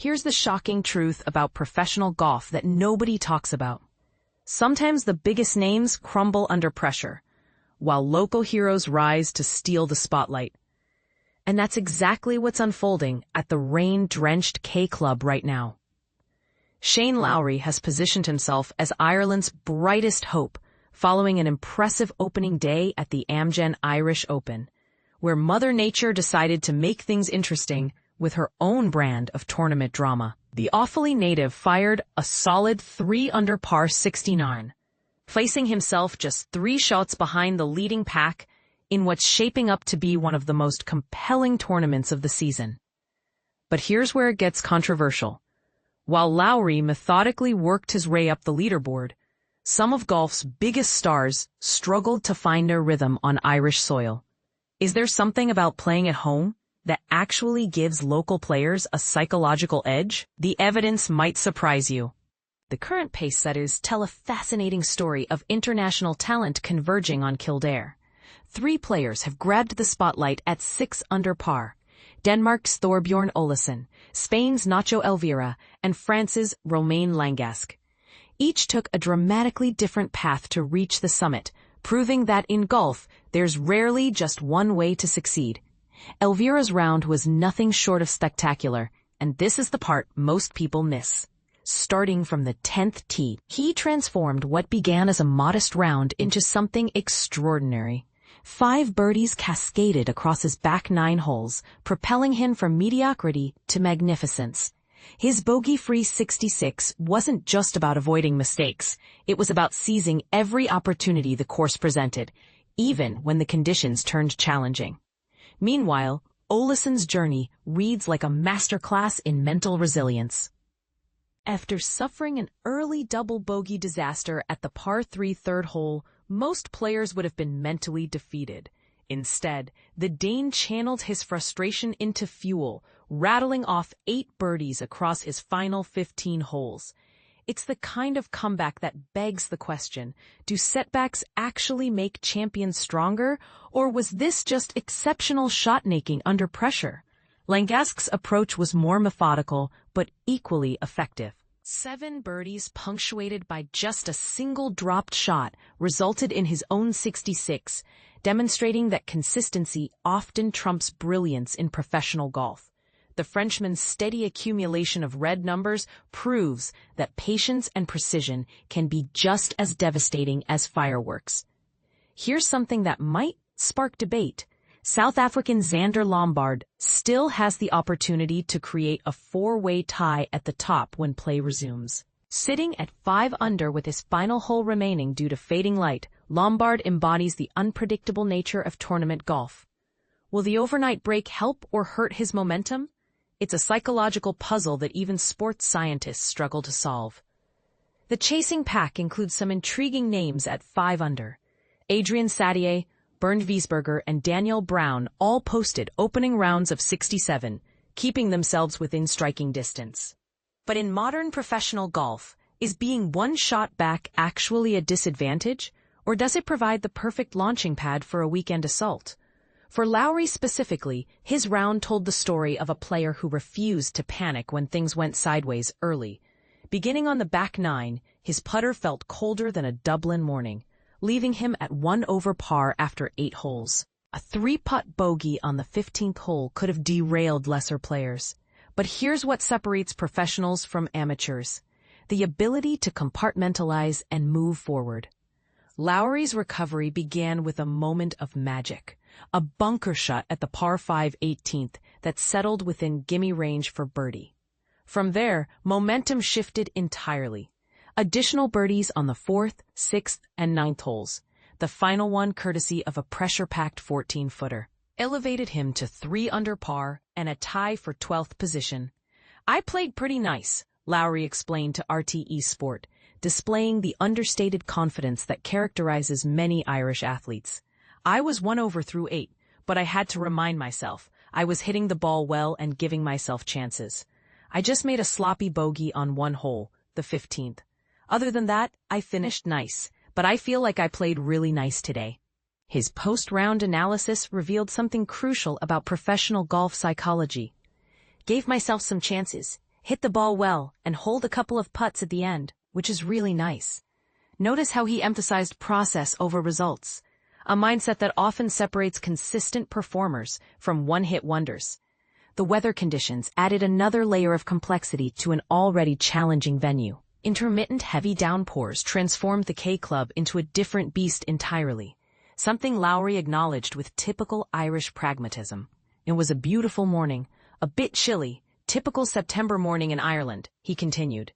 Here's the shocking truth about professional golf that nobody talks about. Sometimes the biggest names crumble under pressure, while local heroes rise to steal the spotlight. And that's exactly what's unfolding at the rain-drenched K-Club right now. Shane Lowry has positioned himself as Ireland's brightest hope following an impressive opening day at the Amgen Irish Open, where Mother Nature decided to make things interesting with her own brand of tournament drama. The Offaly native fired a solid 3 under par 69, placing himself just 3 shots behind the leading pack in what's shaping up to be one of the most compelling tournaments of the season. But here's where it gets controversial. While Lowry methodically worked his way up the leaderboard, some of golf's biggest stars struggled to find their rhythm on Irish soil. Is there something about playing at home that actually gives local players a psychological edge? The evidence might surprise you. The current pace setters tell a fascinating story of international talent converging on Kildare. 3 players have grabbed the spotlight at 6 under par. Denmark's Thorbjorn Olesen, Spain's Nacho Elvira, and France's Romain Langasque. Each took a dramatically different path to reach the summit, proving that in golf, there's rarely just one way to succeed. Elvira's round was nothing short of spectacular, and this is the part most people miss. Starting from the 10th tee, he transformed what began as a modest round into something extraordinary. 5 birdies cascaded across his back 9 holes, propelling him from mediocrity to magnificence. His bogey-free 66 wasn't just about avoiding mistakes. It was about seizing every opportunity the course presented, even when the conditions turned challenging. Meanwhile, Olesen's journey reads like a masterclass in mental resilience. After suffering an early double bogey disaster at the par 3 third hole, most players would have been mentally defeated. Instead, the Dane channeled his frustration into fuel, rattling off 8 birdies across his final 15 holes. It's the kind of comeback that begs the question, do setbacks actually make champions stronger, or was this just exceptional shot-making under pressure? Langasque's approach was more methodical, but equally effective. 7 birdies punctuated by just a single dropped shot resulted in his own 66, demonstrating that consistency often trumps brilliance in professional golf. The Frenchman's steady accumulation of red numbers proves that patience and precision can be just as devastating as fireworks. Here's something that might spark debate. South African Xander Lombard still has the opportunity to create a 4-way tie at the top when play resumes. Sitting at 5 under with his final hole remaining due to fading light, Lombard embodies the unpredictable nature of tournament golf. Will the overnight break help or hurt his momentum? It's a psychological puzzle that even sports scientists struggle to solve. The chasing pack includes some intriguing names at 5 under. Adrian Sadier, Bernd Wiesberger, and Daniel Brown all posted opening rounds of 67, keeping themselves within striking distance. But in modern professional golf, is being 1 shot back actually a disadvantage, or does it provide the perfect launching pad for a weekend assault? For Lowry specifically, his round told the story of a player who refused to panic when things went sideways early. Beginning on the back 9, his putter felt colder than a Dublin morning, leaving him at 1 over par after 8 holes. A 3-putt bogey on the 15th hole could have derailed lesser players. But here's what separates professionals from amateurs: the ability to compartmentalize and move forward. Lowry's recovery began with a moment of magic, a bunker shot at the par 5 18th that settled within gimme range for birdie. From there, momentum shifted entirely. Additional birdies on the 4th, 6th, and 9th holes, the final one courtesy of a pressure-packed 14-footer, elevated him to 3 under par and a tie for 12th position. "I played pretty nice," Lowry explained to RTE Sport, displaying the understated confidence that characterizes many Irish athletes. "I was 1 over through 8, but I had to remind myself I was hitting the ball well and giving myself chances. I just made a sloppy bogey on 1 hole, the 15th. Other than that, I finished nice, but I feel like I played really nice today." His post-round analysis revealed something crucial about professional golf psychology. "Gave myself some chances. hit the ball well, and hold a couple of putts at the end, which is really nice. Notice how he emphasized process over results, a mindset that often separates consistent performers from one-hit wonders. The weather conditions added another layer of complexity to an already challenging venue. Intermittent heavy downpours transformed the K-Club into a different beast entirely, something Lowry acknowledged with typical Irish pragmatism. It was a beautiful morning, a bit chilly, typical September morning in Ireland, he continued.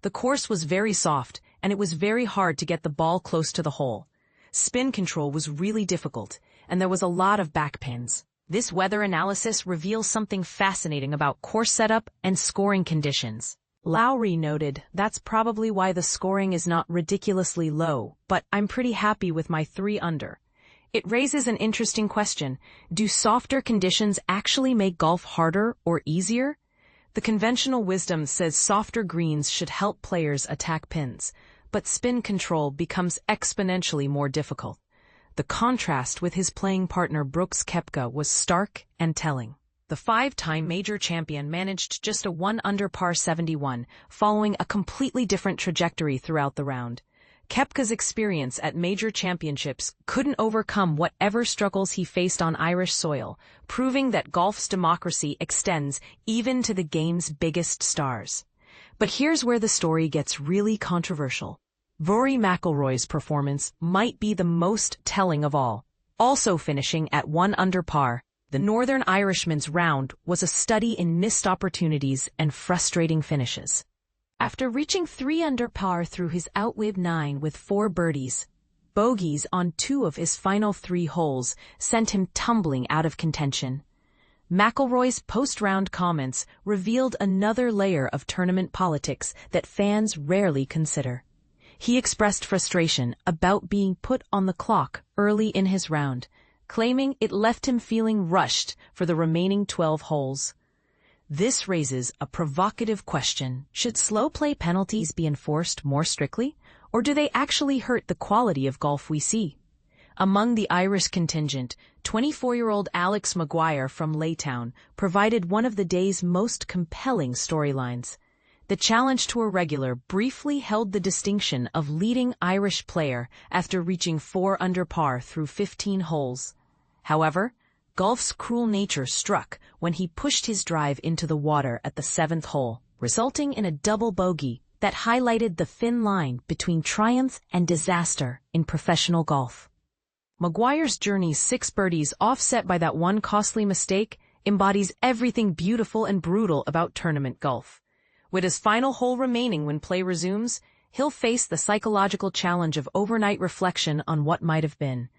The course was very soft, and it was very hard to get the ball close to the hole. Spin control was really difficult, and there was a lot of backpins. This weather analysis reveals something fascinating about course setup and scoring conditions. Lowry noted, "That's probably why the scoring is not ridiculously low, but I'm pretty happy with my 3 under. It raises an interesting question. Do softer conditions actually make golf harder or easier? The conventional wisdom says softer greens should help players attack pins, but spin control becomes exponentially more difficult. The contrast with his playing partner Brooks Koepka was stark and telling. The 5-time major champion managed just a 1 under par 71, following a completely different trajectory throughout the round. Koepka's experience at major championships couldn't overcome whatever struggles he faced on Irish soil, proving that golf's democracy extends even to the game's biggest stars. But here's where the story gets really controversial. Rory McIlroy's performance might be the most telling of all. Also finishing at 1 under par, the Northern Irishman's round was a study in missed opportunities and frustrating finishes. After reaching 3 under par through his outwib 9 with 4 birdies, bogeys on 2 of his final 3 holes sent him tumbling out of contention. McIlroy's post-round comments revealed another layer of tournament politics that fans rarely consider. He expressed frustration about being put on the clock early in his round, claiming it left him feeling rushed for the remaining 12 holes. This raises a provocative question. Should slow play penalties be enforced more strictly, or do they actually hurt the quality of golf we see? Among the Irish contingent, 24-year-old Alex Maguire from Laytown provided one of the day's most compelling storylines. The Challenge Tour regular briefly held the distinction of leading Irish player after reaching 4 under par through 15 holes. However, golf's cruel nature struck when he pushed his drive into the water at the 7th hole, resulting in a double bogey that highlighted the thin line between triumph and disaster in professional golf. Maguire's journey's 6 birdies, offset by that one costly mistake, embodies everything beautiful and brutal about tournament golf. With his final hole remaining when play resumes, he'll face the psychological challenge of overnight reflection on what might have been.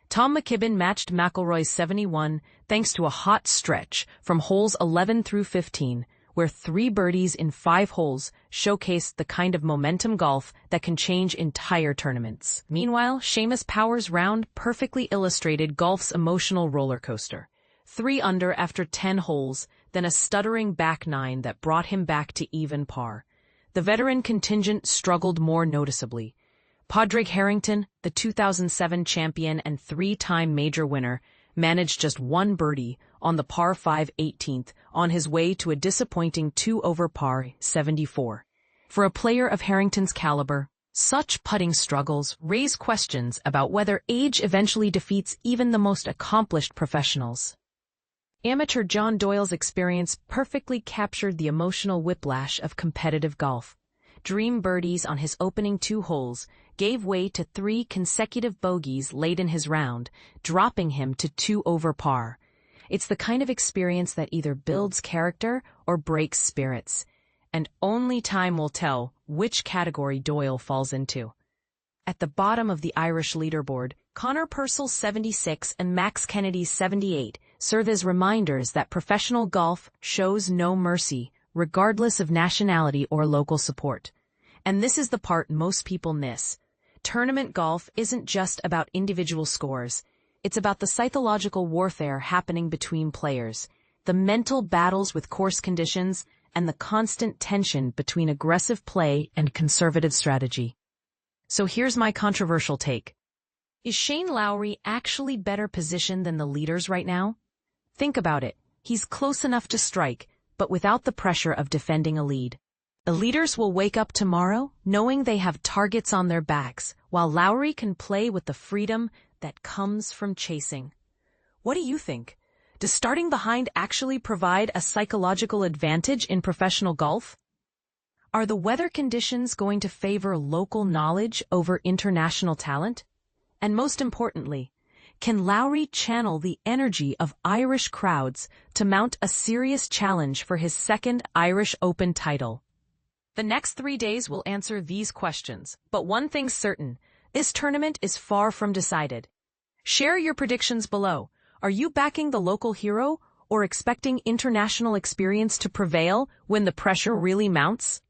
Tom McKibben matched McIlroy's 71 thanks to a hot stretch from holes 11 through 15, where 3 birdies in 5 holes showcased the kind of momentum golf that can change entire tournaments. Meanwhile, Seamus Power's round perfectly illustrated golf's emotional roller coaster. 3 under after 10 holes, then a stuttering back 9 that brought him back to even par. The veteran contingent struggled more noticeably. Padraig Harrington, the 2007 champion and 3-time major winner, managed just 1 birdie on the par 5 18th on his way to a disappointing 2 over par 74. For a player of Harrington's caliber, such putting struggles raise questions about whether age eventually defeats even the most accomplished professionals. Amateur John Doyle's experience perfectly captured the emotional whiplash of competitive golf. Dream birdies on his opening 2 holes gave way to 3 consecutive bogeys late in his round, dropping him to 2 over par. It's the kind of experience that either builds character or breaks spirits, and only time will tell which category Doyle falls into. At the bottom of the Irish leaderboard, Connor Purcell's 76 and Max Kennedy's 78 serve as reminders that professional golf shows no mercy, regardless of nationality or local support. And this is the part most people miss. Tournament golf isn't just about individual scores. It's about the psychological warfare happening between players, the mental battles with course conditions, and the constant tension between aggressive play and conservative strategy. So here's my controversial take. Is Shane Lowry actually better positioned than the leaders right now? Think about it. He's close enough to strike, but without the pressure of defending a lead. The leaders will wake up tomorrow knowing they have targets on their backs, while Lowry can play with the freedom that comes from chasing. What do you think? Does starting behind actually provide a psychological advantage in professional golf? Are the weather conditions going to favor local knowledge over international talent? And most importantly, can Lowry channel the energy of Irish crowds to mount a serious challenge for his second Irish Open title? The next 3 days will answer these questions, but one thing's certain, this tournament is far from decided. Share your predictions below. Are you backing the local hero or expecting international experience to prevail when the pressure really mounts?